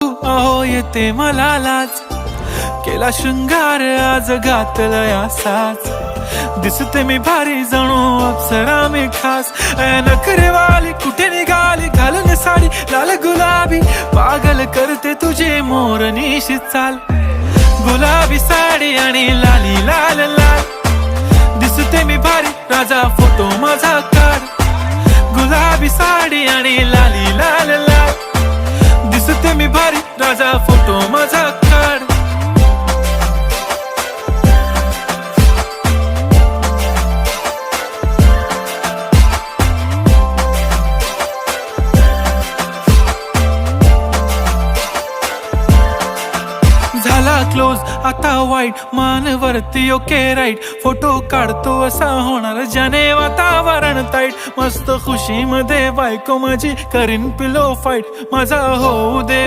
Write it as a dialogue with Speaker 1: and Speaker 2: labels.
Speaker 1: अहो येते मला लाज, केला शृंगार आज घातलंय असाच, दिसते मी भारी जणू अप्सरा मी खास. नखरेवाली कुठे निघाली घालून साडी लाल गुलाबी, पागल करते तुझे मोरनीशी चाल. गुलाबी साडी आणि लाली लाल लाल, दिसते मी भारी राजा फोटो माझा काढ. गुलाबी साडी आणि लाली लाल लाल, दिसते मी भारी राजा फोटो माझा काढ. झाला क्लोज आता वाईट, मानवरती ओके राईट, फोटो काढतो असा होणार ज्याने वातावरण ताईट. मस्त खुशी मध्ये बायको माझी करीन पिलो फाईट, माझा होऊ दे